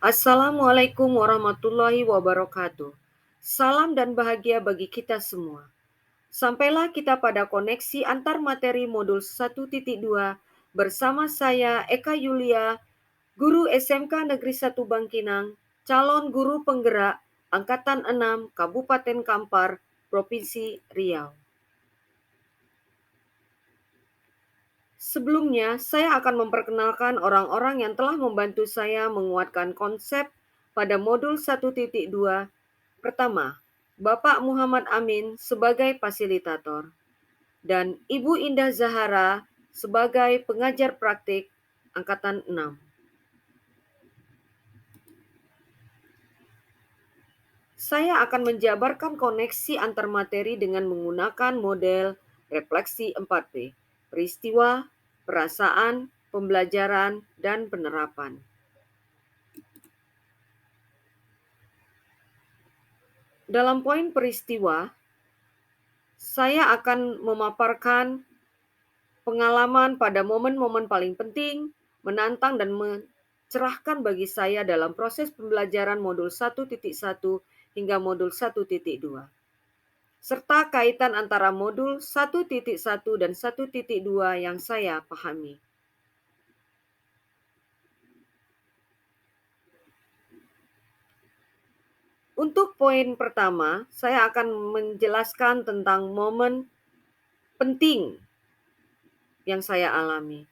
Assalamualaikum warahmatullahi wabarakatuh. Salam dan bahagia bagi kita semua. Sampailah kita pada koneksi antar materi modul 1.2 bersama saya Eka Yulia, guru SMK Negeri 1 Bangkinang, calon guru penggerak Angkatan 6 Kabupaten Kampar, Provinsi Riau. Sebelumnya, saya akan memperkenalkan orang-orang yang telah membantu saya menguatkan konsep pada modul 1.2. Pertama, Bapak Muhammad Amin sebagai fasilitator dan Ibu Indah Zahara sebagai pengajar praktik Angkatan 6. Saya akan menjabarkan koneksi antar materi dengan menggunakan model refleksi 4P, peristiwa, perasaan, pembelajaran, dan penerapan. Dalam poin peristiwa, saya akan memaparkan pengalaman pada momen-momen paling penting, menantang dan mencerahkan bagi saya dalam proses pembelajaran modul 1.1 hingga modul 1.2. Serta kaitan antara modul 1.1 dan 1.2 yang saya pahami. Untuk poin pertama, saya akan menjelaskan tentang momen penting yang saya alami.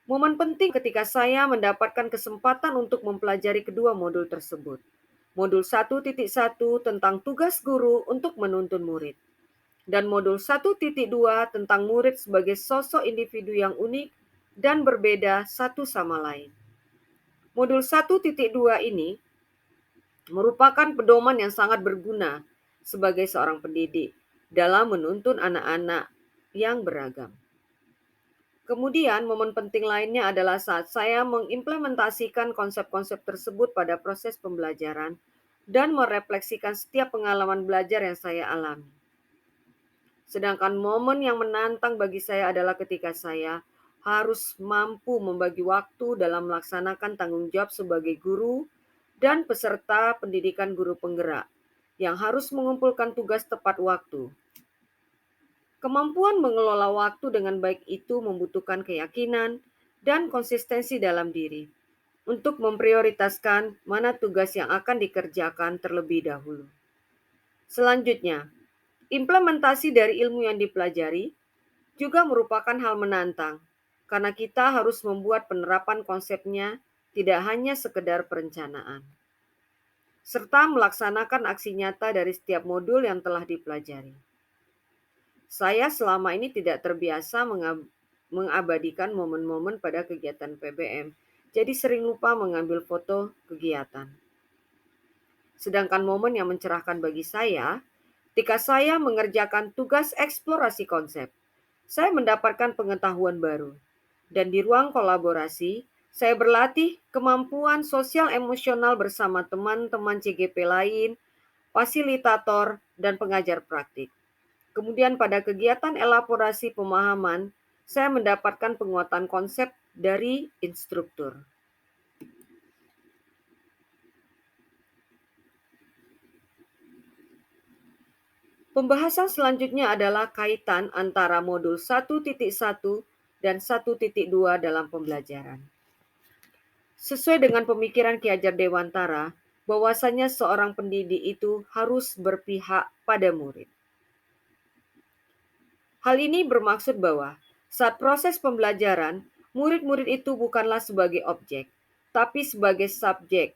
Momen penting ketika saya mendapatkan kesempatan untuk mempelajari kedua modul tersebut. Modul 1.1 tentang tugas guru untuk menuntun murid. Dan modul 1.2 tentang murid sebagai sosok individu yang unik dan berbeda satu sama lain. Modul 1.2 ini merupakan pedoman yang sangat berguna sebagai seorang pendidik dalam menuntun anak-anak yang beragam. Kemudian, momen penting lainnya adalah saat saya mengimplementasikan konsep-konsep tersebut pada proses pembelajaran dan merefleksikan setiap pengalaman belajar yang saya alami. Sedangkan momen yang menantang bagi saya adalah ketika saya harus mampu membagi waktu dalam melaksanakan tanggung jawab sebagai guru dan peserta pendidikan guru penggerak yang harus mengumpulkan tugas tepat waktu. Kemampuan mengelola waktu dengan baik itu membutuhkan keyakinan dan konsistensi dalam diri untuk memprioritaskan mana tugas yang akan dikerjakan terlebih dahulu. Selanjutnya, implementasi dari ilmu yang dipelajari juga merupakan hal menantang karena kita harus membuat penerapan konsepnya tidak hanya sekedar perencanaan, serta melaksanakan aksi nyata dari setiap modul yang telah dipelajari. Saya selama ini tidak terbiasa mengabadikan momen-momen pada kegiatan PBM, jadi sering lupa mengambil foto kegiatan. Sedangkan momen yang mencerahkan bagi saya, ketika saya mengerjakan tugas eksplorasi konsep, saya mendapatkan pengetahuan baru. Dan di ruang kolaborasi, saya berlatih kemampuan sosial emosional bersama teman-teman CGP lain, fasilitator, dan pengajar praktik. Kemudian pada kegiatan elaborasi pemahaman, saya mendapatkan penguatan konsep dari instruktur. Pembahasan selanjutnya adalah kaitan antara modul 1.1 dan 1.2 dalam pembelajaran. Sesuai dengan pemikiran Ki Hajar Dewantara, bahwasanya seorang pendidik itu harus berpihak pada murid. Hal ini bermaksud bahwa saat proses pembelajaran, murid-murid itu bukanlah sebagai objek, tapi sebagai subjek,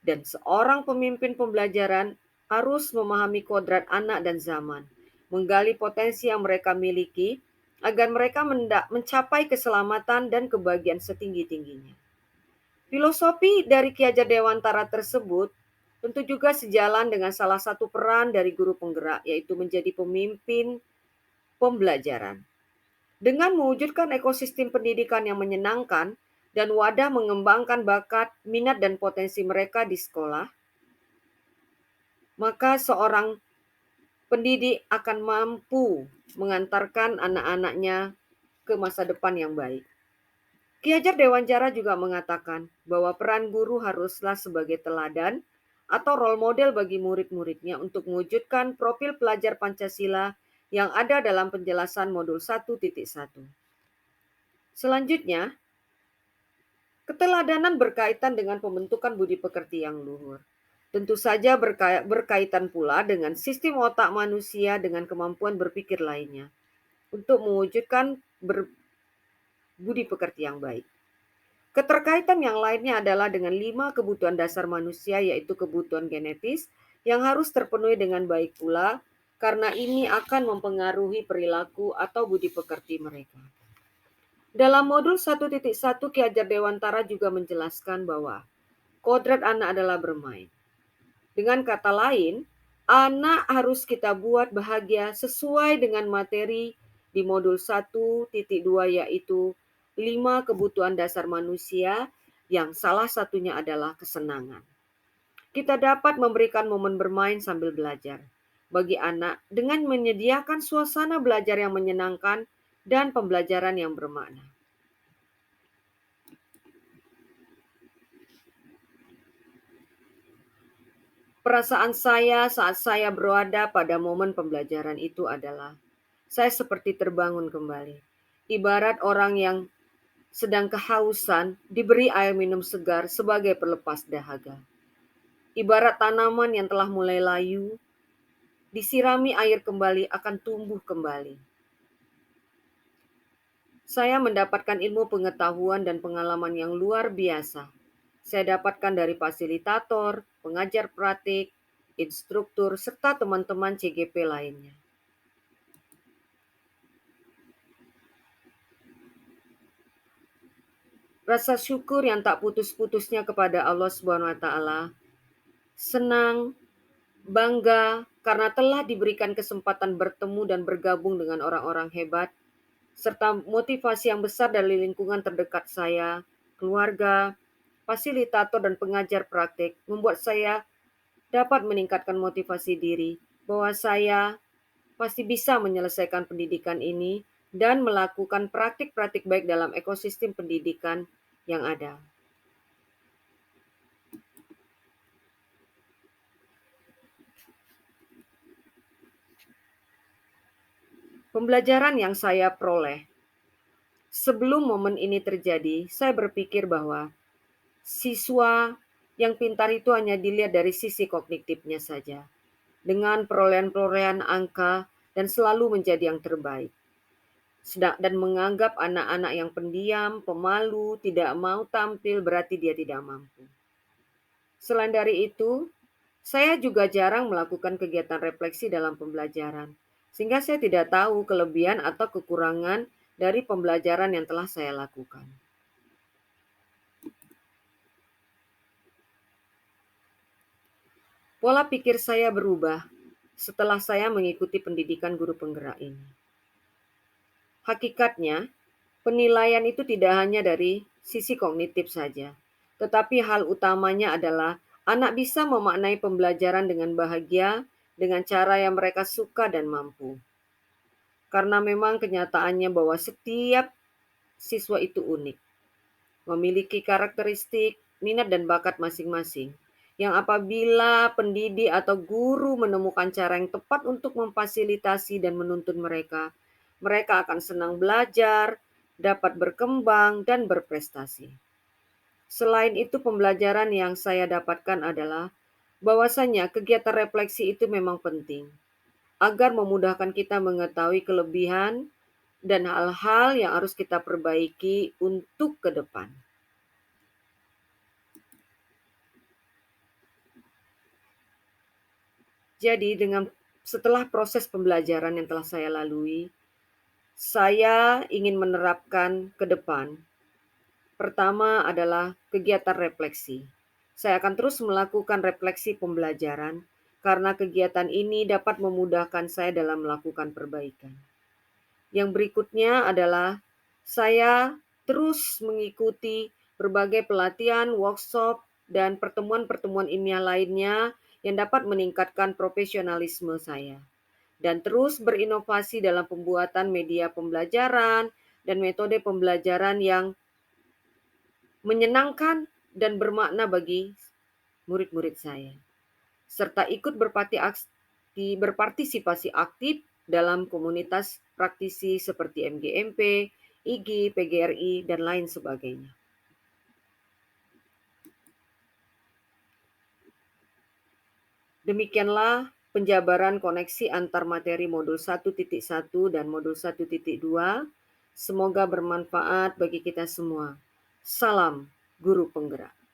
dan seorang pemimpin pembelajaran harus memahami kodrat anak dan zaman, menggali potensi yang mereka miliki, agar mereka mencapai keselamatan dan kebahagiaan setinggi-tingginya. Filosofi dari Ki Hajar Dewantara tersebut tentu juga sejalan dengan salah satu peran dari guru penggerak, yaitu menjadi pemimpin pembelajaran. Dengan mewujudkan ekosistem pendidikan yang menyenangkan dan wadah mengembangkan bakat, minat, dan potensi mereka di sekolah, maka seorang pendidik akan mampu mengantarkan anak-anaknya ke masa depan yang baik. Ki Hajar Dewantara juga mengatakan bahwa peran guru haruslah sebagai teladan atau role model bagi murid-muridnya untuk mewujudkan profil pelajar Pancasila yang ada dalam penjelasan modul 1.1. Selanjutnya, keteladanan berkaitan dengan pembentukan budi pekerti yang luhur. Tentu saja berkaitan pula dengan sistem otak manusia dengan kemampuan berpikir lainnya untuk mewujudkan budi pekerti yang baik. Keterkaitan yang lainnya adalah dengan 5 kebutuhan dasar manusia, yaitu kebutuhan genetis yang harus terpenuhi dengan baik pula, karena ini akan mempengaruhi perilaku atau budi pekerti mereka. Dalam modul 1.1, Ki Hajar Dewantara juga menjelaskan bahwa kodrat anak adalah bermain. Dengan kata lain, anak harus kita buat bahagia sesuai dengan materi di modul 1.2, yaitu 5 kebutuhan dasar manusia yang salah satunya adalah kesenangan. Kita dapat memberikan momen bermain sambil belajar bagi anak dengan menyediakan suasana belajar yang menyenangkan dan pembelajaran yang bermakna. Perasaan saya saat saya berada pada momen pembelajaran itu adalah saya seperti terbangun kembali. Ibarat orang yang sedang kehausan diberi air minum segar sebagai pelepas dahaga. Ibarat tanaman yang telah mulai layu, disirami air kembali akan tumbuh kembali. Saya mendapatkan ilmu pengetahuan dan pengalaman yang luar biasa. Saya dapatkan dari fasilitator, pengajar praktik, instruktur, serta teman-teman CGP lainnya. Rasa syukur yang tak putus-putusnya kepada Allah Subhanahu wa taala, senang, bangga karena telah diberikan kesempatan bertemu dan bergabung dengan orang-orang hebat, serta motivasi yang besar dari lingkungan terdekat saya, keluarga, fasilitator dan pengajar praktik membuat saya dapat meningkatkan motivasi diri bahwa saya pasti bisa menyelesaikan pendidikan ini dan melakukan praktik-praktik baik dalam ekosistem pendidikan yang ada. Pembelajaran yang saya peroleh sebelum momen ini terjadi, saya berpikir bahwa siswa yang pintar itu hanya dilihat dari sisi kognitifnya saja, dengan perolehan-perolehan angka dan selalu menjadi yang terbaik. Dan menganggap anak-anak yang pendiam, pemalu, tidak mau tampil berarti dia tidak mampu. Selain dari itu, saya juga jarang melakukan kegiatan refleksi dalam pembelajaran, sehingga saya tidak tahu kelebihan atau kekurangan dari pembelajaran yang telah saya lakukan. Pola pikir saya berubah setelah saya mengikuti pendidikan guru penggerak ini. Hakikatnya, penilaian itu tidak hanya dari sisi kognitif saja, tetapi hal utamanya adalah anak bisa memaknai pembelajaran dengan bahagia dengan cara yang mereka suka dan mampu. Karena memang kenyataannya bahwa setiap siswa itu unik, memiliki karakteristik, minat dan bakat masing-masing. Yang apabila pendidik atau guru menemukan cara yang tepat untuk memfasilitasi dan menuntun mereka, mereka akan senang belajar, dapat berkembang dan berprestasi. Selain itu, pembelajaran yang saya dapatkan adalah bahwasanya kegiatan refleksi itu memang penting agar memudahkan kita mengetahui kelebihan dan hal-hal yang harus kita perbaiki untuk ke depan. Jadi setelah proses pembelajaran yang telah saya lalui, saya ingin menerapkan ke depan. Pertama adalah kegiatan refleksi. Saya akan terus melakukan refleksi pembelajaran karena kegiatan ini dapat memudahkan saya dalam melakukan perbaikan. Yang berikutnya adalah saya terus mengikuti berbagai pelatihan, workshop, dan pertemuan-pertemuan ilmiah lainnya yang dapat meningkatkan profesionalisme saya. Dan terus berinovasi dalam pembuatan media pembelajaran dan metode pembelajaran yang menyenangkan dan bermakna bagi murid-murid saya, serta ikut berpartisipasi aktif dalam komunitas praktisi seperti MGMP, IGI, PGRI, dan lain sebagainya. Demikianlah penjabaran koneksi antar materi modul 1.1 dan modul 1.2. Semoga bermanfaat bagi kita semua. Salam Guru Penggerak.